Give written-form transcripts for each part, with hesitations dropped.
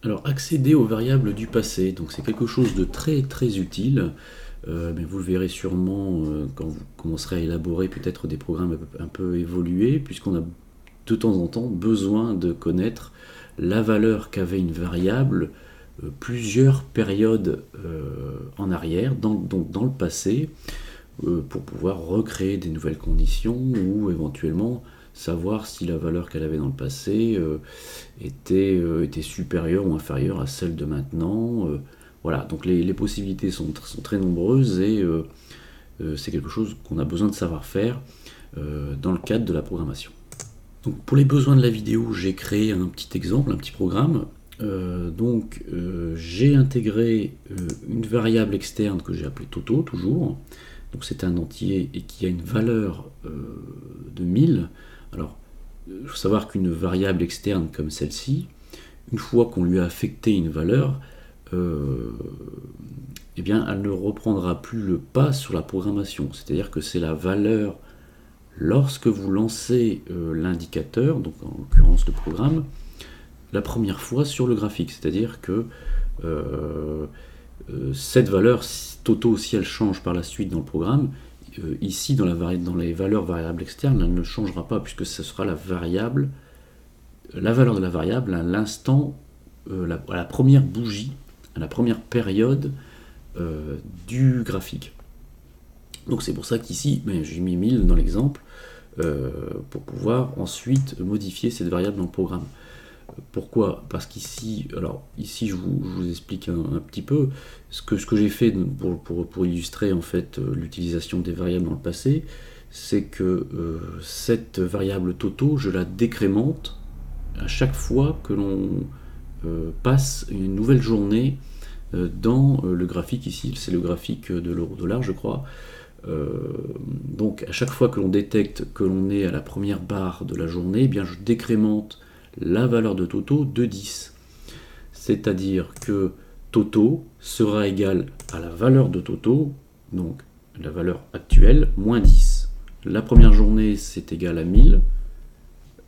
Alors, accéder aux variables du passé, donc c'est quelque chose de très très utile, mais vous le verrez sûrement quand vous commencerez à élaborer peut-être des programmes un peu évolués, puisqu'on a de temps en temps besoin de connaître la valeur qu'avait une variable plusieurs périodes en arrière, donc dans le passé, pour pouvoir recréer des nouvelles conditions ou éventuellement savoir si la valeur qu'elle avait dans le passé était supérieure ou inférieure à celle de maintenant. Voilà, donc les possibilités sont très nombreuses et c'est quelque chose qu'on a besoin de savoir faire dans le cadre de la programmation. Donc pour les besoins de la vidéo, j'ai créé un petit exemple, un petit programme. J'ai intégré une variable externe que j'ai appelée Toto toujours. Donc c'est un entier et qui a une valeur de 1000. Alors, il faut savoir qu'une variable externe comme celle-ci, une fois qu'on lui a affecté une valeur, eh bien, elle ne reprendra plus le pas sur la programmation. C'est-à-dire que c'est la valeur lorsque vous lancez l'indicateur, donc en l'occurrence le programme, la première fois sur le graphique. C'est-à-dire que cette valeur Toto, si elle change par la suite dans le programme, ici dans les valeurs variables externes, elle ne changera pas puisque ce sera la valeur de la variable à l'instant, à la première bougie, à la première période du graphique. Donc c'est pour ça qu'ici, j'ai mis 1000 dans l'exemple pour pouvoir ensuite modifier cette variable dans le programme. Pourquoi? Parce qu'ici, je vous explique un petit peu ce que j'ai fait pour illustrer en fait l'utilisation des variables dans le passé, c'est que cette variable Toto, je la décrémente à chaque fois que l'on passe une nouvelle journée dans le graphique. Ici, c'est le graphique de l'euro-dollar, je crois. Donc à chaque fois que l'on détecte que l'on est à la première barre de la journée, eh bien je décrémente la valeur de Toto de 10. C'est-à-dire que Toto sera égal à la valeur de Toto, donc la valeur actuelle, moins 10. La première journée, c'est égal à 1000.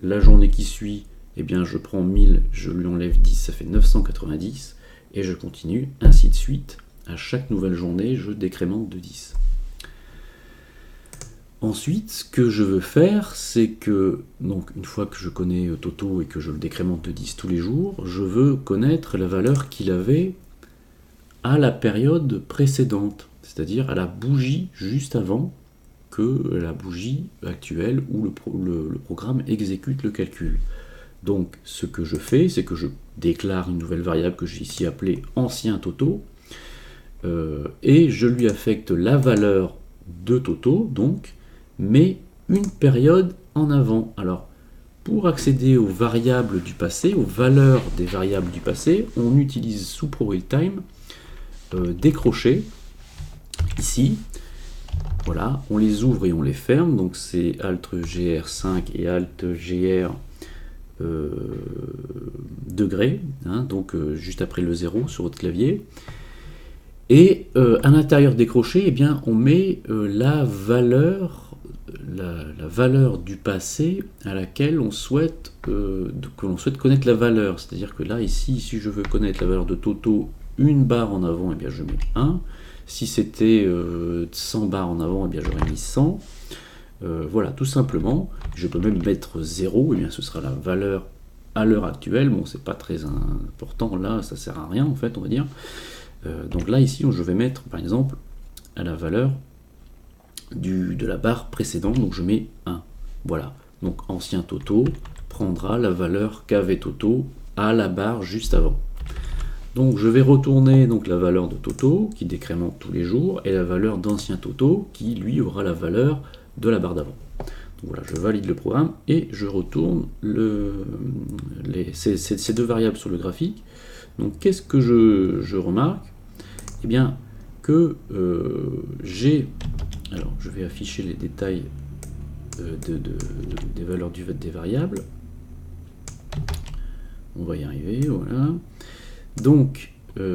La journée qui suit, eh bien, je prends 1000, je lui enlève 10, ça fait 990, et je continue, ainsi de suite. À chaque nouvelle journée, je décrémente de 10. Ensuite, ce que je veux faire, c'est que, donc, une fois que je connais Toto et que je le décrémente de 10 tous les jours, je veux connaître la valeur qu'il avait à la période précédente, c'est-à-dire à la bougie juste avant que la bougie actuelle où le programme exécute le calcul. Donc, ce que je fais, c'est que je déclare une nouvelle variable que j'ai ici appelée ancien Toto, et je lui affecte la valeur de Toto, donc, mais une période en avant. Alors, pour accéder aux variables du passé, aux valeurs des variables du passé, on utilise sous ProRealTime des crochets, ici. Voilà, on les ouvre et on les ferme, donc c'est Alt-GR5 et Alt-GR degré, hein, donc juste après le 0 sur votre clavier. Et à l'intérieur des crochets, eh bien, on met la valeur du passé à laquelle on souhaite, que l'on souhaite connaître la valeur. C'est-à-dire que là, ici, si je veux connaître la valeur de Toto, une barre en avant, eh bien, je mets 1. Si c'était 100 barres en avant, eh bien, j'aurais mis 100. Voilà, tout simplement. Je peux même mettre 0, eh bien, ce sera la valeur à l'heure actuelle. Bon, c'est pas très important, là, ça sert à rien, en fait, on va dire. Donc là, ici, je vais mettre, par exemple, à la valeur de la barre précédente, donc je mets 1. Voilà, donc ancien Toto prendra la valeur qu'avait Toto à la barre juste avant. Donc je vais retourner donc la valeur de Toto, qui décrémente tous les jours, et la valeur d'ancien Toto, qui lui aura la valeur de la barre d'avant. Donc voilà, je valide le programme, et je retourne ces deux variables sur le graphique. Donc qu'est-ce que je remarque? Eh bien que j'ai... Alors je vais afficher les détails des valeurs des variables. On va y arriver, voilà. Donc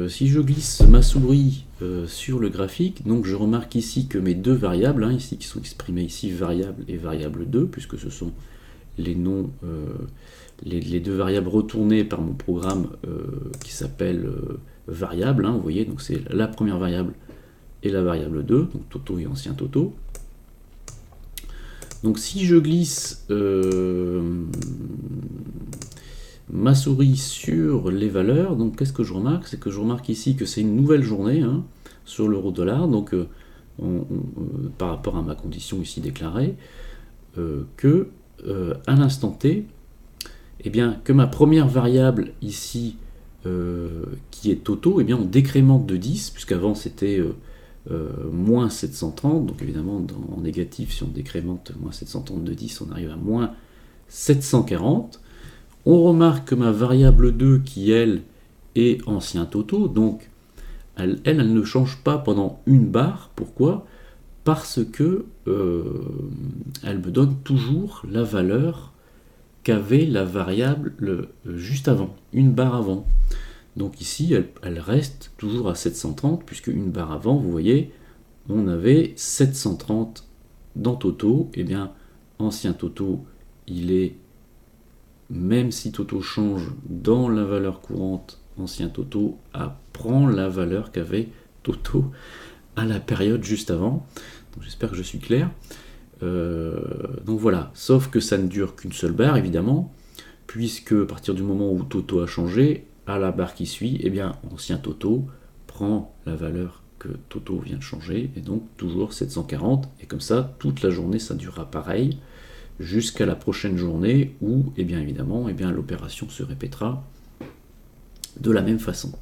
si je glisse ma souris sur le graphique, donc je remarque ici que mes deux variables, ici qui sont exprimées ici, variable et variable 2, puisque ce sont les noms, les deux variables retournées par mon programme qui s'appelle variable, hein, vous voyez, donc c'est la première variable et la variable 2, donc Toto et ancien Toto. Donc si je glisse ma souris sur les valeurs, donc qu'est-ce que je remarque? C'est que je remarque ici que c'est une nouvelle journée hein, sur l'euro-dollar, donc par rapport à ma condition ici déclarée, que à l'instant T, eh bien, que ma première variable ici, qui est Toto, eh bien, on décrémente de 10, puisqu'avant c'était moins 730, donc évidemment en négatif, si on décrémente moins 730 de 10, on arrive à moins 740. On remarque que ma variable 2, qui elle est ancien Toto, donc elle ne change pas pendant une barre. Pourquoi? Parce que elle me donne toujours la valeur qu'avait la variable juste avant, une barre avant. Donc ici, elle reste toujours à 730, puisque une barre avant, vous voyez, on avait 730 dans Toto. Et bien, ancien Toto, il est, même si Toto change dans la valeur courante, ancien Toto prend la valeur qu'avait Toto à la période juste avant. J'espère que je suis clair. Donc voilà, sauf que ça ne dure qu'une seule barre, évidemment, puisque à partir du moment où Toto a changé, à la barre qui suit, eh bien, ancien Toto prend la valeur que Toto vient de changer, et donc toujours 740, et comme ça, toute la journée, ça durera pareil, jusqu'à la prochaine journée, où, eh bien, évidemment, eh bien, l'opération se répétera de la même façon.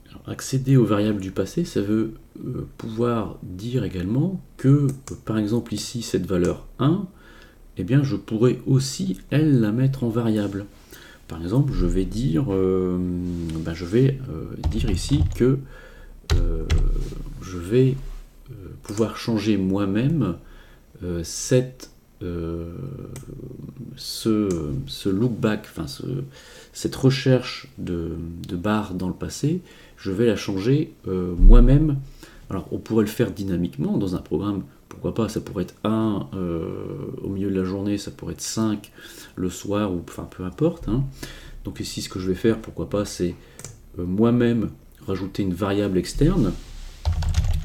Alors, accéder aux variables du passé, ça veut pouvoir dire également que, par exemple, ici, cette valeur 1, eh bien, je pourrais aussi, elle, la mettre en variable. Par exemple, je vais dire ici que je vais pouvoir changer moi-même ce look back, enfin cette recherche de barres dans le passé, je vais la changer moi-même. Alors on pourrait le faire dynamiquement dans un programme, pourquoi pas, ça pourrait être 1 au milieu de la journée, ça pourrait être 5 le soir, ou enfin peu importe. Hein. Donc ici ce que je vais faire, pourquoi pas, c'est moi-même rajouter une variable externe.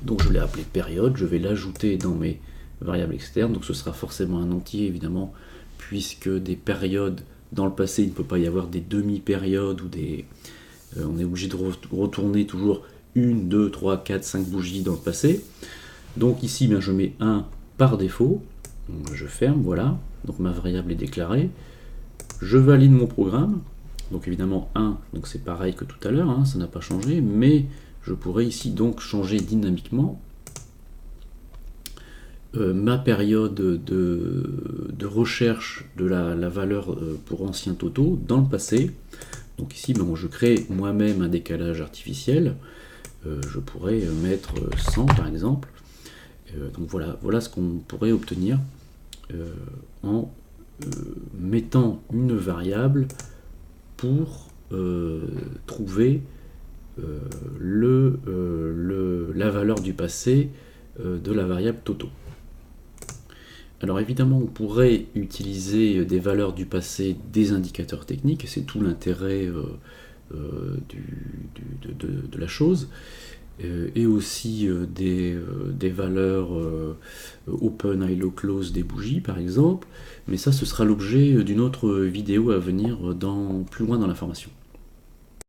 Donc je l'ai appelée période, je vais l'ajouter dans mes variables externes, donc ce sera forcément un entier évidemment, puisque des périodes dans le passé, il ne peut pas y avoir des demi-périodes ou des... on est obligé de retourner toujours 1, 2, 3, 4, 5 bougies dans le passé. Donc ici, bien, je mets 1 par défaut, donc je ferme, voilà, donc ma variable est déclarée. Je valide mon programme, donc évidemment 1, donc c'est pareil que tout à l'heure, hein, ça n'a pas changé, mais je pourrais ici donc changer dynamiquement ma période de recherche de la valeur pour ancien Toto dans le passé. Donc ici, bon, je crée moi-même un décalage artificiel. Je pourrais mettre 100 par exemple. Donc voilà ce qu'on pourrait obtenir en mettant une variable pour trouver la valeur du passé de la variable Toto. Alors évidemment, on pourrait utiliser des valeurs du passé des indicateurs techniques, et c'est tout l'intérêt de la chose, et aussi des valeurs open, high, low, close des bougies par exemple, mais ça ce sera l'objet d'une autre vidéo à venir plus loin dans la formation.